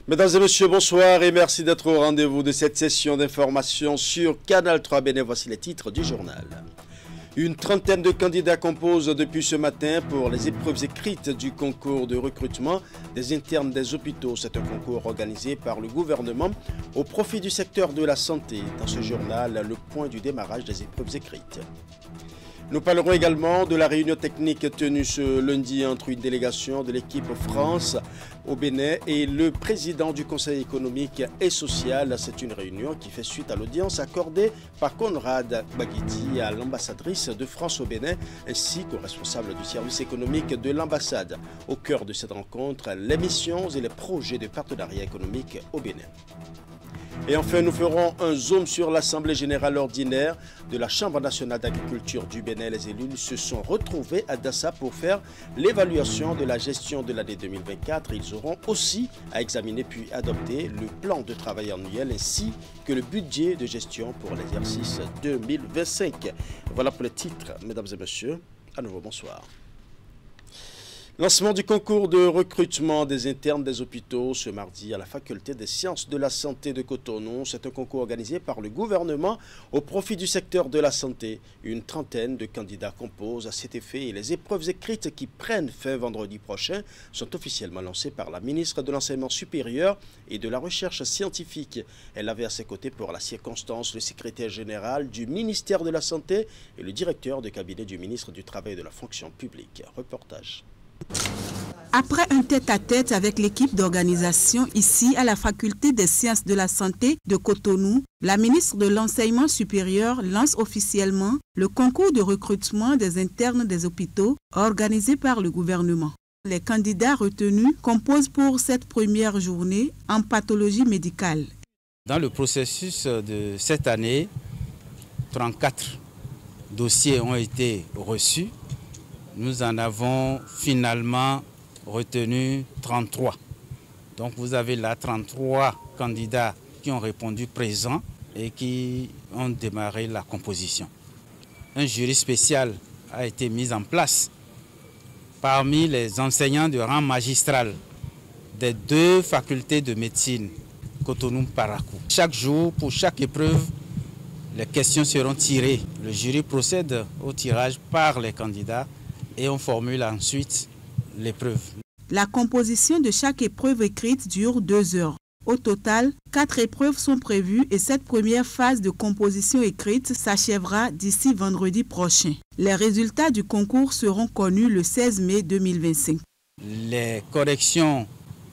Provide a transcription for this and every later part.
Mesdames et messieurs, bonsoir et merci d'être au rendez-vous de cette session d'information sur Canal 3 Bénin. Voici les titres du journal. Une trentaine de candidats composent depuis ce matin pour les épreuves écrites du concours de recrutement des internes des hôpitaux. C'est un concours organisé par le gouvernement au profit du secteur de la santé. Dans ce journal, le point du démarrage des épreuves écrites. Nous parlerons également de la réunion technique tenue ce lundi entre une délégation de l'équipe France au Bénin et le président du Conseil économique et social. C'est une réunion qui fait suite à l'audience accordée par Conrad Baguidi à l'ambassadrice de France au Bénin ainsi qu'au responsable du service économique de l'ambassade. Au cœur de cette rencontre, les missions et les projets de partenariat économique au Bénin. Et enfin, nous ferons un zoom sur l'Assemblée générale ordinaire de la Chambre nationale d'agriculture du Bénin. Les élus se sont retrouvés à Dassa pour faire l'évaluation de la gestion de l'année 2024. Ils auront aussi à examiner puis adopter le plan de travail annuel ainsi que le budget de gestion pour l'exercice 2025. Voilà pour les titres, mesdames et messieurs. À nouveau, bonsoir. Lancement du concours de recrutement des internes des hôpitaux ce mardi à la faculté des sciences de la santé de Cotonou. C'est un concours organisé par le gouvernement au profit du secteur de la santé. Une trentaine de candidats composent à cet effet et les épreuves écrites qui prennent fin vendredi prochain sont officiellement lancées par la ministre de l'Enseignement supérieur et de la Recherche scientifique. Elle avait à ses côtés pour la circonstance le secrétaire général du ministère de la Santé et le directeur de cabinet du ministre du Travail et de la Fonction publique. Reportage. Après un tête-à-tête avec l'équipe d'organisation ici à la faculté des sciences de la santé de Cotonou, la ministre de l'Enseignement supérieur lance officiellement le concours de recrutement des internes des hôpitaux organisé par le gouvernement. Les candidats retenus composent pour cette première journée en pathologie médicale. Dans le processus de cette année, 34 dossiers ont été reçus. Nous en avons finalement retenu 33. Donc vous avez là 33 candidats qui ont répondu présents et qui ont démarré la composition. Un jury spécial a été mis en place parmi les enseignants de rang magistral des deux facultés de médecine, Cotonou-Parakou. Chaque jour, pour chaque épreuve, les questions seront tirées. Le jury procède au tirage par les candidats et on formule ensuite l'épreuve. La composition de chaque épreuve écrite dure 2 heures. Au total, 4 épreuves sont prévues et cette première phase de composition écrite s'achèvera d'ici vendredi prochain. Les résultats du concours seront connus le 16 mai 2025. Les corrections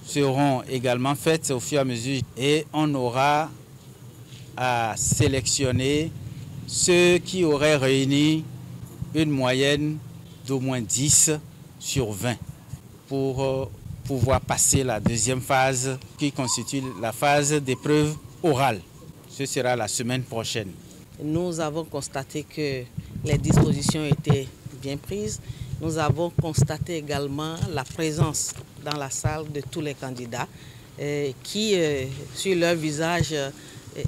seront également faites au fur et à mesure et on aura à sélectionner ceux qui auraient réuni une moyenne d'au moins 10 sur 20 pour pouvoir passer la deuxième phase qui constitue la phase d'épreuve orale. Ce sera la semaine prochaine. Nous avons constaté que les dispositions étaient bien prises. Nous avons constaté également la présence dans la salle de tous les candidats qui, sur leur visage,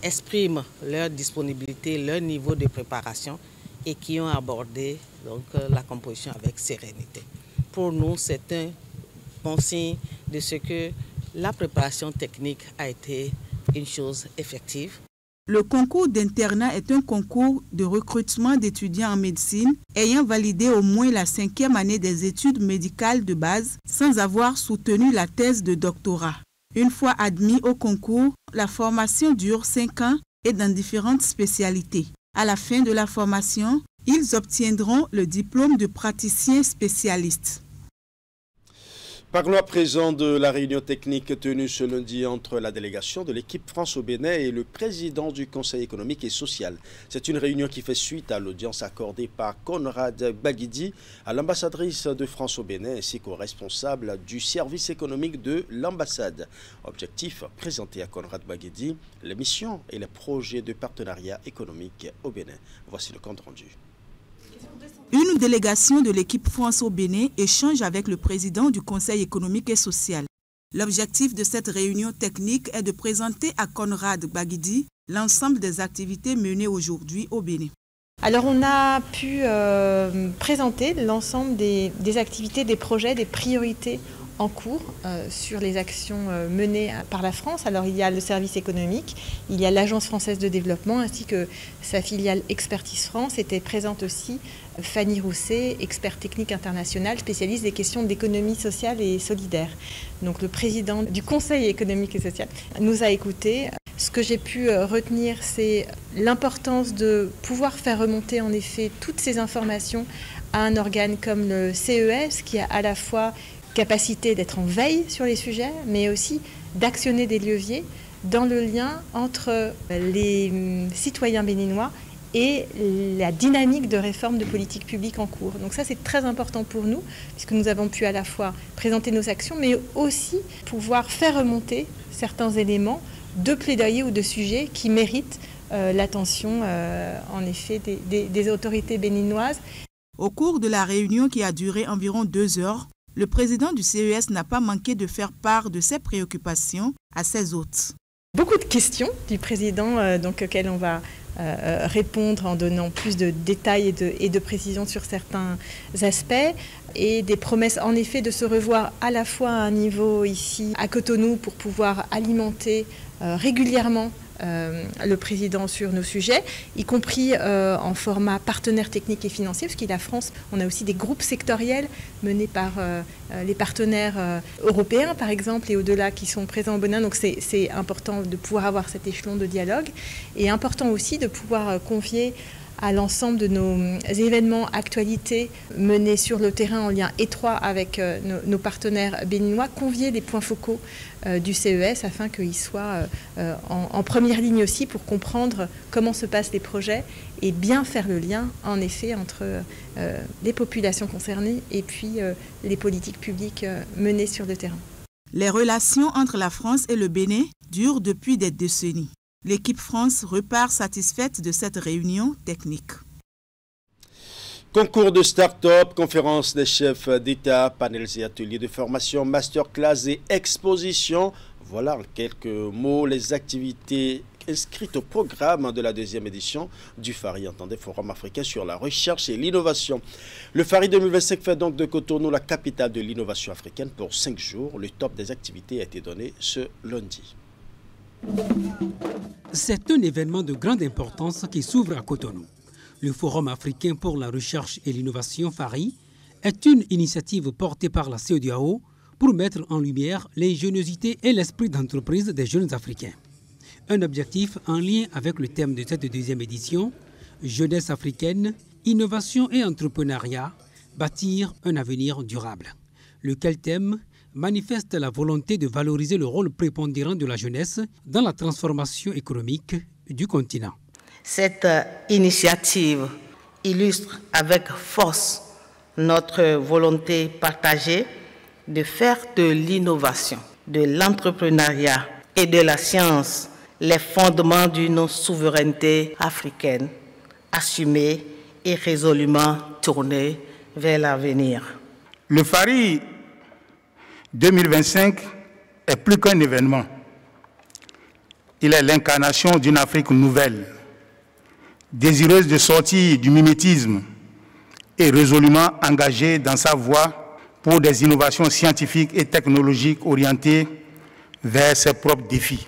expriment leur disponibilité, leur niveau de préparation et qui ont abordé donc, la composition avec sérénité. Pour nous, c'est un bon signe de ce que la préparation technique a été une chose effective. Le concours d'internat est un concours de recrutement d'étudiants en médecine ayant validé au moins la 5e année des études médicales de base sans avoir soutenu la thèse de doctorat. Une fois admis au concours, la formation dure 5 ans et dans différentes spécialités. À la fin de la formation, ils obtiendront le diplôme de praticien spécialiste. Parlons à présent de la réunion technique tenue ce lundi entre la délégation de l'équipe France au Bénin et le président du Conseil économique et social. C'est une réunion qui fait suite à l'audience accordée par Conrad Baguidi à l'ambassadrice de France au Bénin ainsi qu'au responsable du service économique de l'ambassade. Objectif, présenter à Conrad Baguidi les missions et les projets de partenariat économique au Bénin. Voici le compte rendu. Une délégation de l'équipe France au Bénin échange avec le président du Conseil économique et social. L'objectif de cette réunion technique est de présenter à Conrad Baguidi l'ensemble des activités menées aujourd'hui au Bénin. Alors on a pu présenter l'ensemble des activités, des projets, des priorités en cours sur les actions menées par la France. Alors il y a le service économique, il y a l'Agence française de développement ainsi que sa filiale Expertise France. Était présente aussi Fanny Rousset, expert technique international, spécialiste des questions d'économie sociale et solidaire. Donc le président du Conseil économique et social nous a écoutés. Ce que j'ai pu retenir, c'est l'importance de pouvoir faire remonter en effet toutes ces informations à un organe comme le CES qui a à la fois capacité d'être en veille sur les sujets, mais aussi d'actionner des leviers dans le lien entre les citoyens béninois et la dynamique de réforme de politique publique en cours. Donc ça, c'est très important pour nous, puisque nous avons pu à la fois présenter nos actions, mais aussi pouvoir faire remonter certains éléments de plaidoyer ou de sujets qui méritent l'attention, en effet, des autorités béninoises. Au cours de la réunion qui a duré environ 2 heures, le président du CES n'a pas manqué de faire part de ses préoccupations à ses hôtes. Beaucoup de questions du président auxquelles on va répondre en donnant plus de détails et de précisions sur certains aspects et des promesses en effet de se revoir à la fois à un niveau ici à Cotonou pour pouvoir alimenter régulièrement le président sur nos sujets, y compris en format partenaire technique et financier, parce qu'à la France, on a aussi des groupes sectoriels menés par les partenaires européens, par exemple, et au-delà qui sont présents au Bénin. Donc c'est important de pouvoir avoir cet échelon de dialogue et important aussi de pouvoir confier à l'ensemble de nos événements actualités menés sur le terrain en lien étroit avec nos partenaires béninois, convier des points focaux du CES afin qu'ils soient en première ligne aussi pour comprendre comment se passent les projets et bien faire le lien en effet entre les populations concernées et puis les politiques publiques menées sur le terrain. Les relations entre la France et le Bénin durent depuis des décennies. L'équipe France repart satisfaite de cette réunion technique. Concours de start-up, conférences des chefs d'État, panels et ateliers de formation, masterclass et expositions. Voilà en quelques mots les activités inscrites au programme de la 2e édition du FARI, entendez, Forum africain sur la recherche et l'innovation. Le FARI 2025 fait donc de Cotonou la capitale de l'innovation africaine pour 5 jours. Le top des activités a été donné ce lundi. C'est un événement de grande importance qui s'ouvre à Cotonou. Le Forum africain pour la recherche et l'innovation FARI est une initiative portée par la CEDEAO pour mettre en lumière l'ingéniosité et l'esprit d'entreprise des jeunes Africains. Un objectif en lien avec le thème de cette 2e édition, jeunesse africaine, innovation et entrepreneuriat, bâtir un avenir durable. Lequel thème manifeste la volonté de valoriser le rôle prépondérant de la jeunesse dans la transformation économique du continent. Cette initiative illustre avec force notre volonté partagée de faire de l'innovation, de l'entrepreneuriat et de la science les fondements d'une souveraineté africaine, assumée et résolument tournée vers l'avenir. Le FARI 2025 est plus qu'un événement. Il est l'incarnation d'une Afrique nouvelle, désireuse de sortir du mimétisme et résolument engagée dans sa voie pour des innovations scientifiques et technologiques orientées vers ses propres défis.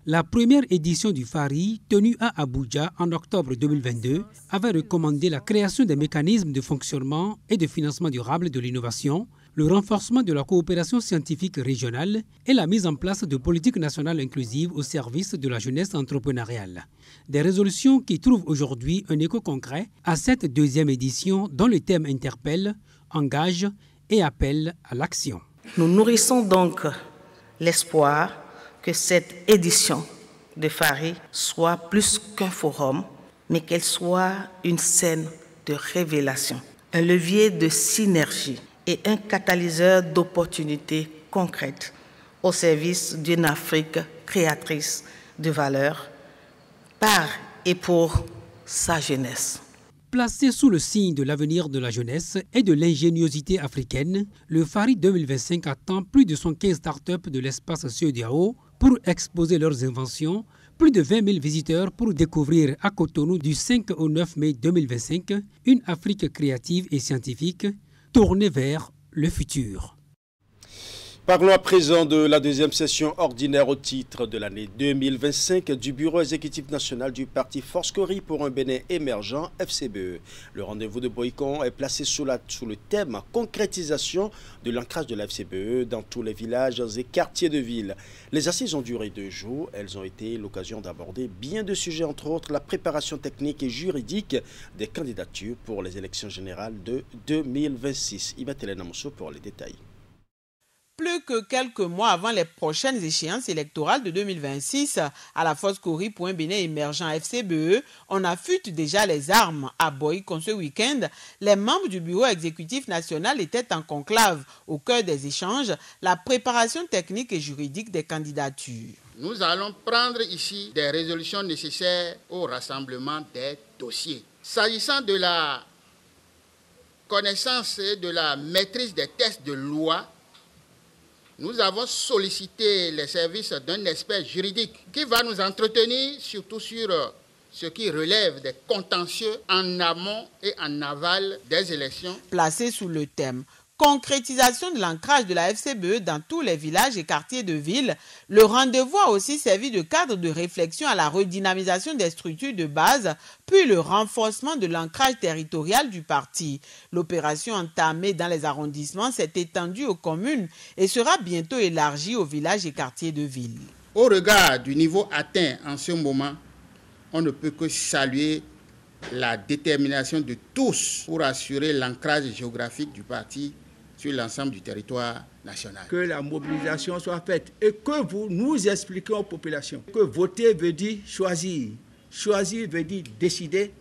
La première édition du FARI, tenue à Abuja en octobre 2022, avait recommandé la création des mécanismes de fonctionnement et de financement durable de l'innovation, le renforcement de la coopération scientifique régionale et la mise en place de politiques nationales inclusives au service de la jeunesse entrepreneuriale. Des résolutions qui trouvent aujourd'hui un écho concret à cette 2e édition dont le thème interpelle, engage et appelle à l'action. Nous nourrissons donc l'espoir que cette édition de FARI soit plus qu'un forum, mais qu'elle soit une scène de révélation, un levier de synergie et un catalyseur d'opportunités concrètes au service d'une Afrique créatrice de valeur par et pour sa jeunesse. Placé sous le signe de l'avenir de la jeunesse et de l'ingéniosité africaine, le FARI 2025 attend plus de 115 startups de l'espace CEDEAO pour exposer leurs inventions, plus de 20 000 visiteurs pour découvrir à Cotonou du 5 au 9 mai 2025 une Afrique créative et scientifique tournée vers le futur. Parlons à présent de la deuxième session ordinaire au titre de l'année 2025 du Bureau exécutif national du parti Force Cori pour un Bénin émergent FCBE. Le rendez-vous de Boycon est placé sous le thème concrétisation de l'ancrage de la FCBE dans tous les villages et quartiers de ville. Les assises ont duré 2 jours. Elles ont été l'occasion d'aborder bien de sujets, entre autres la préparation technique et juridique des candidatures pour les élections générales de 2026. Iba Hélène Amosso pour les détails. Plus que quelques mois avant les prochaines échéances électorales de 2026, à la Force Cori pour un Bénin émergent FCBE, on affûte déjà les armes. À Boycon ce week-end, les membres du bureau exécutif national étaient en conclave. Au cœur des échanges, la préparation technique et juridique des candidatures. Nous allons prendre ici des résolutions nécessaires au rassemblement des dossiers. S'agissant de la connaissance et de la maîtrise des textes de loi, nous avons sollicité les services d'un expert juridique qui va nous entretenir surtout sur ce qui relève des contentieux en amont et en aval des élections. Placé sous le thème concrétisation de l'ancrage de la FCBE dans tous les villages et quartiers de ville, le rendez-vous a aussi servi de cadre de réflexion à la redynamisation des structures de base, puis le renforcement de l'ancrage territorial du parti. L'opération entamée dans les arrondissements s'est étendue aux communes et sera bientôt élargie aux villages et quartiers de ville. Au regard du niveau atteint en ce moment, on ne peut que saluer la détermination de tous pour assurer l'ancrage géographique du parti sur l'ensemble du territoire national. Que la mobilisation soit faite et que vous nous expliquez aux populations que voter veut dire choisir. Choisir veut dire décider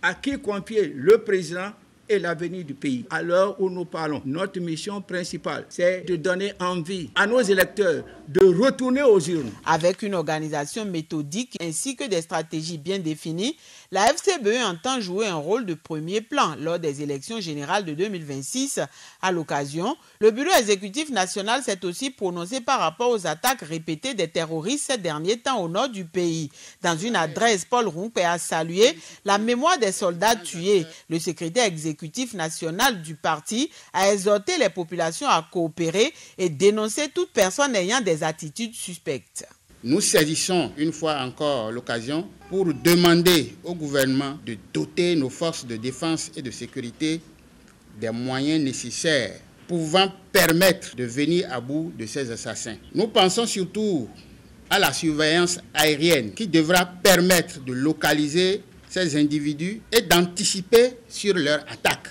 à qui confier le président et l'avenir du pays. À l'heure où nous parlons, notre mission principale, c'est de donner envie à nos électeurs de retourner aux urnes. Avec une organisation méthodique ainsi que des stratégies bien définies, la FCBE entend jouer un rôle de premier plan lors des élections générales de 2026. À l'occasion, le Bureau exécutif national s'est aussi prononcé par rapport aux attaques répétées des terroristes ces derniers temps au nord du pays. Dans une adresse, Paul Rumpe a salué la mémoire des soldats tués. Le secrétaire exécutif national du parti a exhorté les populations à coopérer et dénoncer toute personne ayant des attitudes suspectes. Nous saisissons une fois encore l'occasion pour demander au gouvernement de doter nos forces de défense et de sécurité des moyens nécessaires pouvant permettre de venir à bout de ces assassins. Nous pensons surtout à la surveillance aérienne qui devra permettre de localiser ces individus et d'anticiper sur leur attaque.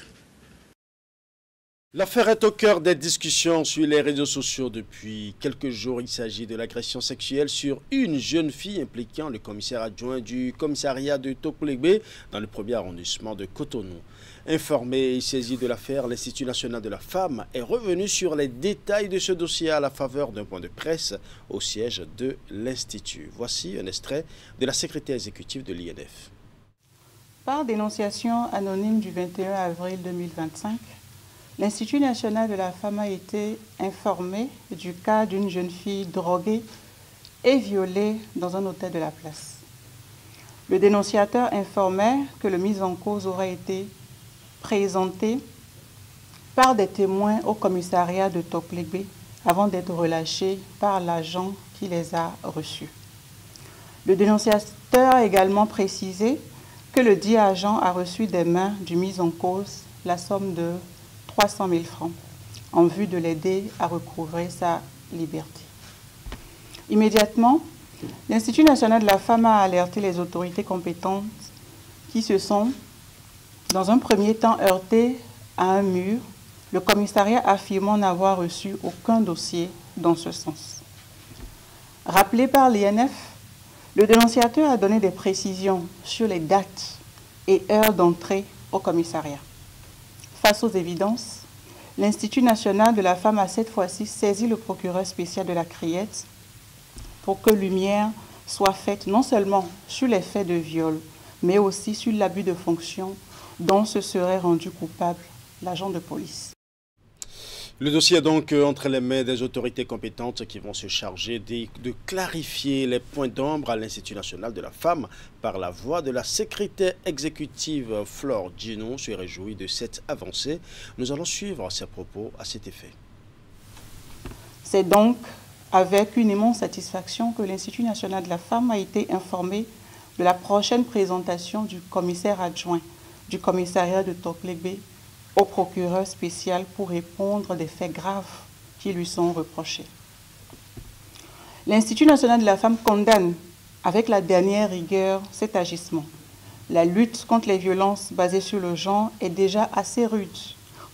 L'affaire est au cœur des discussions sur les réseaux sociaux depuis quelques jours. Il s'agit de l'agression sexuelle sur une jeune fille impliquant le commissaire adjoint du commissariat de Toklegbe dans le 1er arrondissement de Cotonou. Informé et saisi de l'affaire, l'Institut national de la femme est revenu sur les détails de ce dossier à la faveur d'un point de presse au siège de l'Institut. Voici un extrait de la secrétaire exécutive de l'INF. Par dénonciation anonyme du 21 avril 2025, l'Institut national de la femme a été informé du cas d'une jeune fille droguée et violée dans un hôtel de la place. Le dénonciateur informait que le mis en cause aurait été présenté par des témoins au commissariat de Toklegbe avant d'être relâché par l'agent qui les a reçus. Le dénonciateur a également précisé que le dit agent a reçu des mains du mis en cause la somme de 300 000 francs en vue de l'aider à recouvrer sa liberté. Immédiatement, l'Institut national de la femme a alerté les autorités compétentes qui se sont, dans un premier temps, heurtées à un mur, le commissariat affirmant n'avoir reçu aucun dossier dans ce sens. Rappelé par l'INF, le dénonciateur a donné des précisions sur les dates et heures d'entrée au commissariat. Face aux évidences, l'Institut national de la femme a cette fois-ci saisi le procureur spécial de la Criette pour que lumière soit faite non seulement sur les faits de viol, mais aussi sur l'abus de fonction dont se serait rendu coupable l'agent de police. Le dossier est donc entre les mains des autorités compétentes qui vont se charger de clarifier les points d'ombre à l'Institut national de la femme par la voix de la secrétaire exécutive Flore Djinou se réjouit de cette avancée. Nous allons suivre ses propos à cet effet. C'est donc avec une immense satisfaction que l'Institut national de la femme a été informé de la prochaine présentation du commissaire adjoint du commissariat de Toklegbe au procureur spécial pour répondre des faits graves qui lui sont reprochés. L'Institut national de la femme condamne avec la dernière rigueur cet agissement. La lutte contre les violences basées sur le genre est déjà assez rude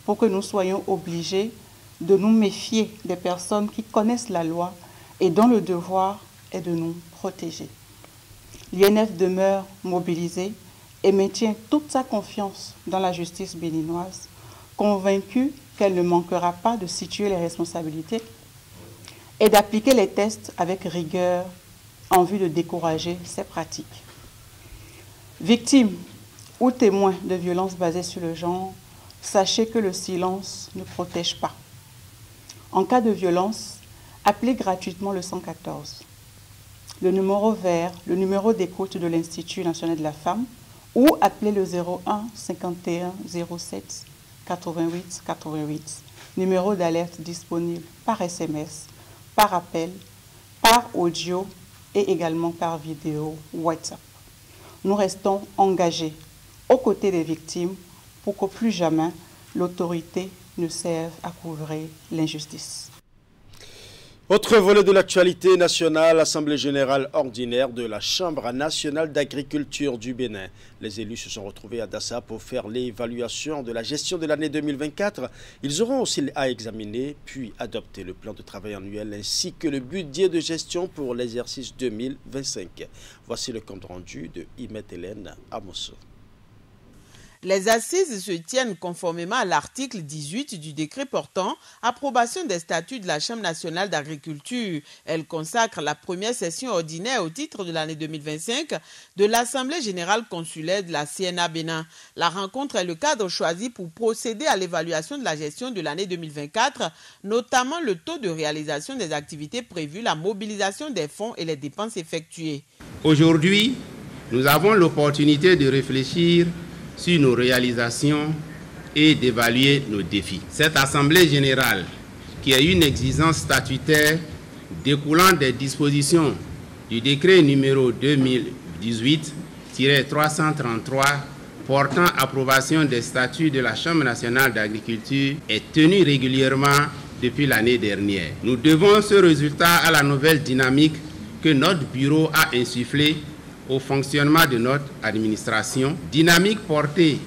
pour que nous soyons obligés de nous méfier des personnes qui connaissent la loi et dont le devoir est de nous protéger. L'INF demeure mobilisé et maintient toute sa confiance dans la justice béninoise, convaincue qu'elle ne manquera pas de situer les responsabilités et d'appliquer les tests avec rigueur en vue de décourager ces pratiques. Victimes ou témoins de violences basées sur le genre, sachez que le silence ne protège pas. En cas de violence, appelez gratuitement le 114. Le numéro vert, le numéro d'écoute de l'Institut national de la femme, ou appelez le 01 51 07 88 88. Numéro d'alerte disponible par SMS, par appel, par audio et également par vidéo WhatsApp. Nous restons engagés aux côtés des victimes pour que plus jamais l'autorité ne serve à couvrir l'injustice. Autre volet de l'actualité nationale, l'Assemblée générale ordinaire de la Chambre nationale d'agriculture du Bénin. Les élus se sont retrouvés à Dassa pour faire l'évaluation de la gestion de l'année 2024. Ils auront aussi à examiner puis adopter le plan de travail annuel ainsi que le budget de gestion pour l'exercice 2025. Voici le compte rendu de Imet Hélène Amosso. Les assises se tiennent conformément à l'article 18 du décret portant approbation des statuts de la Chambre nationale d'agriculture. Elle consacre la première session ordinaire au titre de l'année 2025 de l'Assemblée générale consulaire de la CNA Bénin. La rencontre est le cadre choisi pour procéder à l'évaluation de la gestion de l'année 2024, notamment le taux de réalisation des activités prévues, la mobilisation des fonds et les dépenses effectuées. Aujourd'hui, nous avons l'opportunité de réfléchir sur nos réalisations et d'évaluer nos défis. Cette Assemblée générale, qui est une exigence statutaire découlant des dispositions du décret numéro 2018-333 portant approbation des statuts de la Chambre nationale d'agriculture, est tenue régulièrement depuis l'année dernière. Nous devons ce résultat à la nouvelle dynamique que notre bureau a insufflée au fonctionnement de notre administration, dynamique portée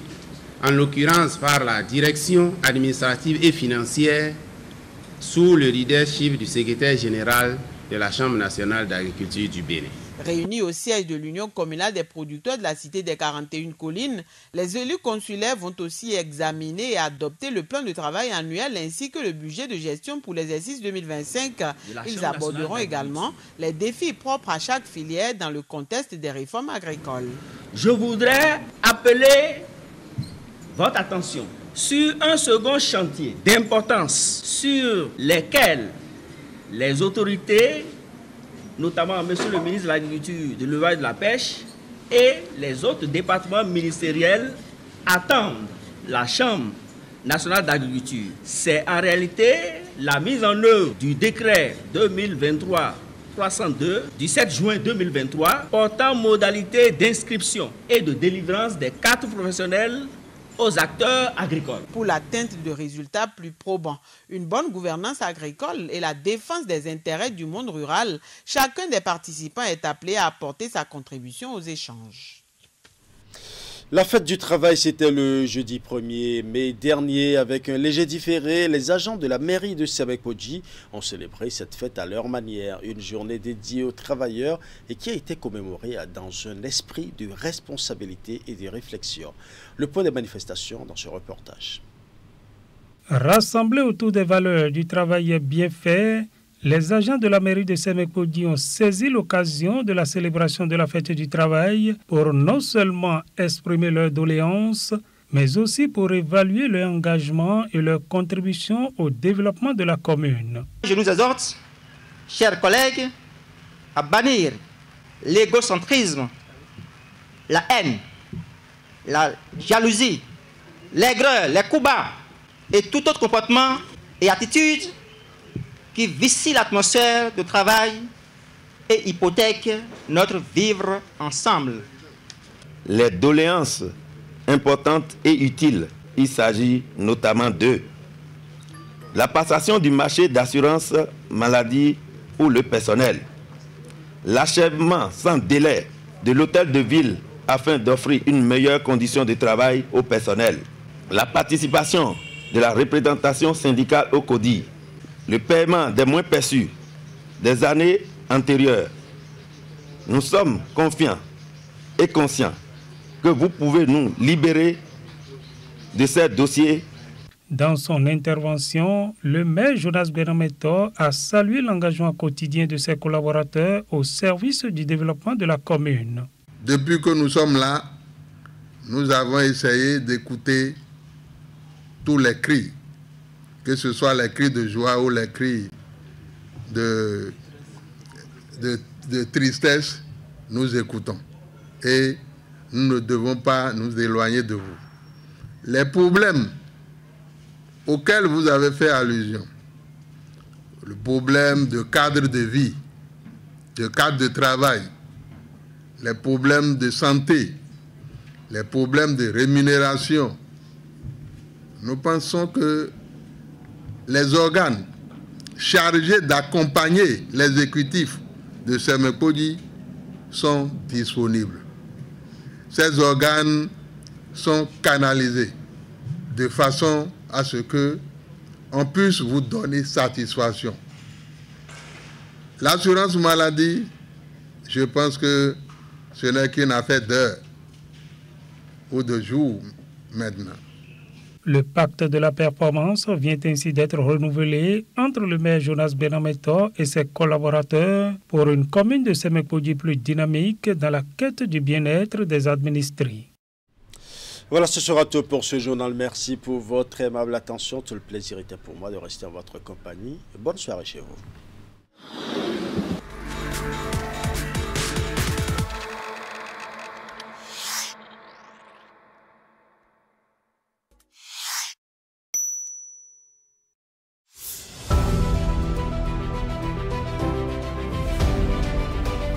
en l'occurrence par la direction administrative et financière sous le leadership du secrétaire général de la Chambre nationale d'agriculture du Bénin. Réunis au siège de l'Union communale des producteurs de la cité des 41 collines, les élus consulaires vont aussi examiner et adopter le plan de travail annuel ainsi que le budget de gestion pour l'exercice 2025. Ils aborderont également les défis propres à chaque filière dans le contexte des réformes agricoles. Je voudrais appeler votre attention sur un second chantier d'importance sur lesquels les autorités, notamment Monsieur le ministre de l'Agriculture, de l'Élevage et de la Pêche et les autres départements ministériels attendent la Chambre nationale d'agriculture. C'est en réalité la mise en œuvre du décret 2023-302 du 7 juin 2023 portant modalité d'inscription et de délivrance des cartes professionnelles aux acteurs agricoles. Pour l'atteinte de résultats plus probants, une bonne gouvernance agricole et la défense des intérêts du monde rural, chacun des participants est appelé à apporter sa contribution aux échanges. La fête du travail, c'était le jeudi 1er mai dernier. Avec un léger différé, les agents de la mairie de Semekpodji ont célébré cette fête à leur manière. Une journée dédiée aux travailleurs et qui a été commémorée dans un esprit de responsabilité et de réflexion. Le point des manifestations dans ce reportage. Rassemblés autour des valeurs du travail bien fait, les agents de la mairie de Semekpodji ont saisi l'occasion de la célébration de la fête du travail pour non seulement exprimer leurs doléances, mais aussi pour évaluer leur engagement et leur contribution au développement de la commune. Je nous exhorte, chers collègues, à bannir l'égocentrisme, la haine, la jalousie, l'aigreur, les coups bas et tout autre comportement et attitude qui qui vicie l'atmosphère de travail et hypothèque notre vivre ensemble. Les doléances importantes et utiles, il s'agit notamment de la passation du marché d'assurance maladie pour le personnel, l'achèvement sans délai de l'hôtel de ville afin d'offrir une meilleure condition de travail au personnel, la participation de la représentation syndicale au CODI, le paiement des moins perçus des années antérieures. Nous sommes confiants et conscients que vous pouvez nous libérer de ces dossiers. Dans son intervention, le maire Jonas Benametor a salué l'engagement quotidien de ses collaborateurs au service du développement de la commune. Depuis que nous sommes là, nous avons essayé d'écouter tous les cris, que ce soit les cris de joie ou les cris de tristesse, nous écoutons. Et nous ne devons pas nous éloigner de vous. Les problèmes auxquels vous avez fait allusion, le problème de cadre de vie, de cadre de travail, les problèmes de santé, les problèmes de rémunération, nous pensons que les organes chargés d'accompagner l'exécutif de Semekpodji sont disponibles. Ces organes sont canalisés de façon à ce qu'on puisse vous donner satisfaction. L'assurance maladie, je pense que ce n'est qu'une affaire d'heures ou de jours maintenant. Le pacte de la performance vient ainsi d'être renouvelé entre le maire Jonas Benametor et ses collaborateurs pour une commune de Semekpodji plus dynamique dans la quête du bien-être des administrés. Voilà, ce sera tout pour ce journal. Merci pour votre aimable attention. Tout le plaisir était pour moi de rester en votre compagnie. Bonne soirée chez vous.